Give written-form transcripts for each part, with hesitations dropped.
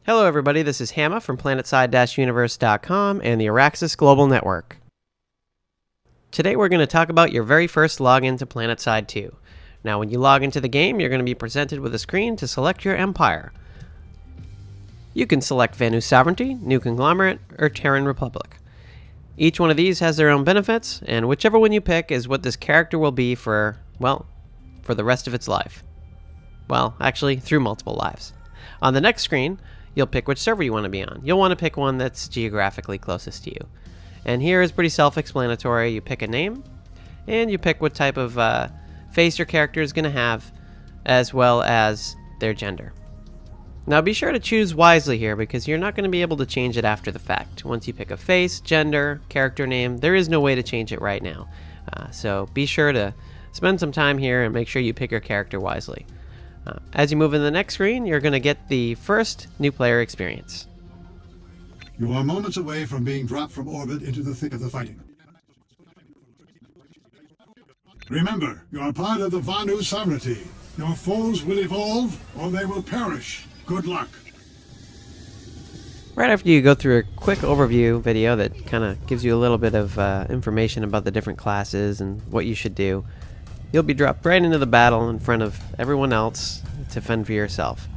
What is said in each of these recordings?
Hello everybody, this is Hamma from PlanetSide-Universe.com and the Araxis Global Network. Today we're going to talk about your very first login to PlanetSide 2. Now when you log into the game, you're going to be presented with a screen to select your empire. You can select Vanu Sovereignty, New Conglomerate, or Terran Republic. Each one of these has their own benefits, and whichever one you pick is what this character will be for, well, for the rest of its life. Well, actually, through multiple lives. On the next screen, you'll pick which server you want to be on. You'll want to pick one that's geographically closest to you. And here is pretty self-explanatory. You pick a name, and you pick what type of face your character is going to have, as well as their gender. Now be sure to choose wisely here, because you're not going to be able to change it after the fact. Once you pick a face, gender, character name, there is no way to change it right now. So be sure to spend some time here and make sure you pick your character wisely. As you move in the next screen, you're going to get the first new player experience. You are moments away from being dropped from orbit into the thick of the fighting. Remember, you are part of the Vanu Sovereignty. Your foes will evolve, or they will perish. Good luck. Right after you go through a quick overview video that kind of gives you a little bit of information about the different classes and what you should do, you'll be dropped right into the battle in front of everyone else to fend for yourself.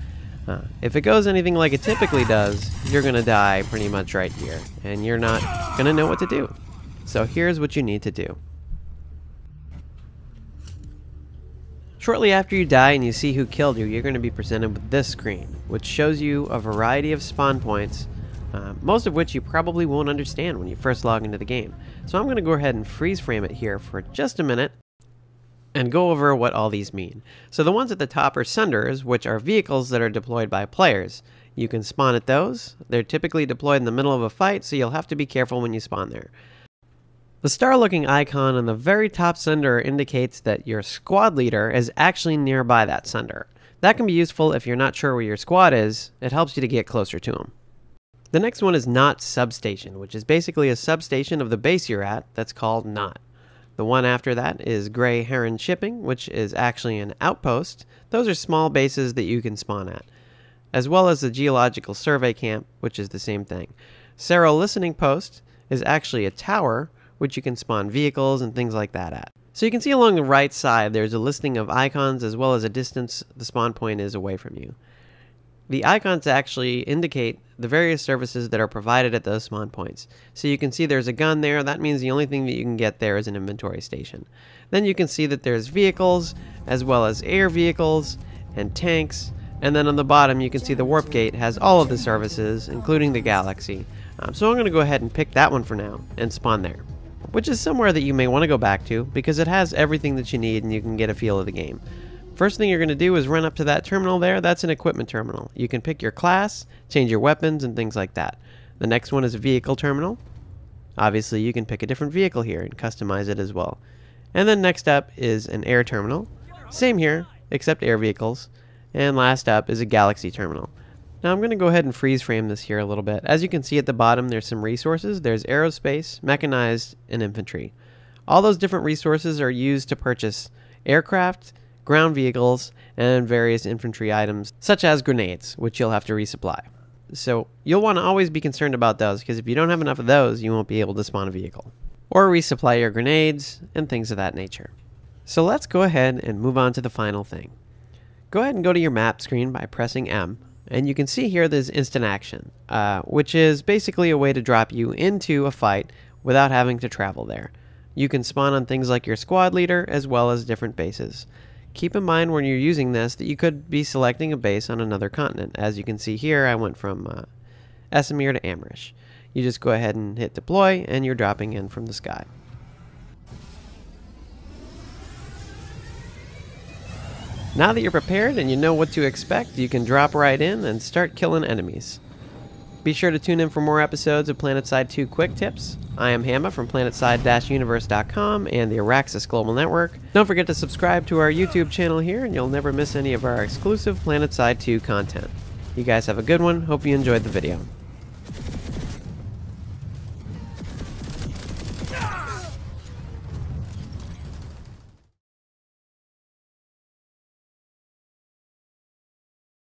If it goes anything like it typically does, you're going to die pretty much right here, and you're not going to know what to do. So here's what you need to do. Shortly after you die and you see who killed you, you're going to be presented with this screen, which shows you a variety of spawn points, most of which you probably won't understand when you first log into the game. So I'm going to go ahead and freeze frame it here for just a minute and go over what all these mean. So the ones at the top are sunders, which are vehicles that are deployed by players. You can spawn at those. They're typically deployed in the middle of a fight, so you'll have to be careful when you spawn there. The star-looking icon on the very top sunder indicates that your squad leader is actually nearby that sunder. That can be useful if you're not sure where your squad is. It helps you to get closer to them. The next one is Not Substation, which is basically a substation of the base you're at that's called Not. The one after that is Gray Heron Shipping, which is actually an outpost. Those are small bases that you can spawn at, as well as the Geological Survey Camp, which is the same thing. Cerro Listening Post is actually a tower, which you can spawn vehicles and things like that at. So you can see along the right side there's a listing of icons as well as a distance the spawn point is away from you. The icons actually indicate the various services that are provided at those spawn points. So you can see there's a gun there. That means the only thing that you can get there is an inventory station. Then you can see that there's vehicles as well as air vehicles and tanks. And then on the bottom you can see the warp gate has all of the services, including the galaxy. So I'm going to go ahead and pick that one for now and spawn there, which is somewhere that you may want to go back to because it has everything that you need and you can get a feel of the game. First thing you're going to do is run up to that terminal there. That's an equipment terminal. You can pick your class, change your weapons, and things like that. The next one is a vehicle terminal. Obviously, you can pick a different vehicle here and customize it as well. And then next up is an air terminal. Same here, except air vehicles. And last up is a galaxy terminal. Now I'm going to go ahead and freeze frame this here a little bit. As you can see at the bottom, there's some resources. There's aerospace, mechanized, and infantry. All those different resources are used to purchase aircraft, ground vehicles, and various infantry items, such as grenades, which you'll have to resupply. So you'll want to always be concerned about those, because if you don't have enough of those, you won't be able to spawn a vehicle, or resupply your grenades, and things of that nature. So let's go ahead and move on to the final thing. Go ahead and go to your map screen by pressing M, and you can see here there's instant action, which is basically a way to drop you into a fight without having to travel there. You can spawn on things like your squad leader, as well as different bases. Keep in mind when you're using this that you could be selecting a base on another continent. As you can see here, I went from Esamir to Amrish. You just go ahead and hit deploy, and you're dropping in from the sky. Now that you're prepared and you know what to expect, you can drop right in and start killing enemies. Be sure to tune in for more episodes of PlanetSide 2 Quick Tips. I am Hamma from PlanetSide-Universe.com and the Araxis Global Network. Don't forget to subscribe to our YouTube channel here and you'll never miss any of our exclusive PlanetSide 2 content. You guys have a good one. Hope you enjoyed the video.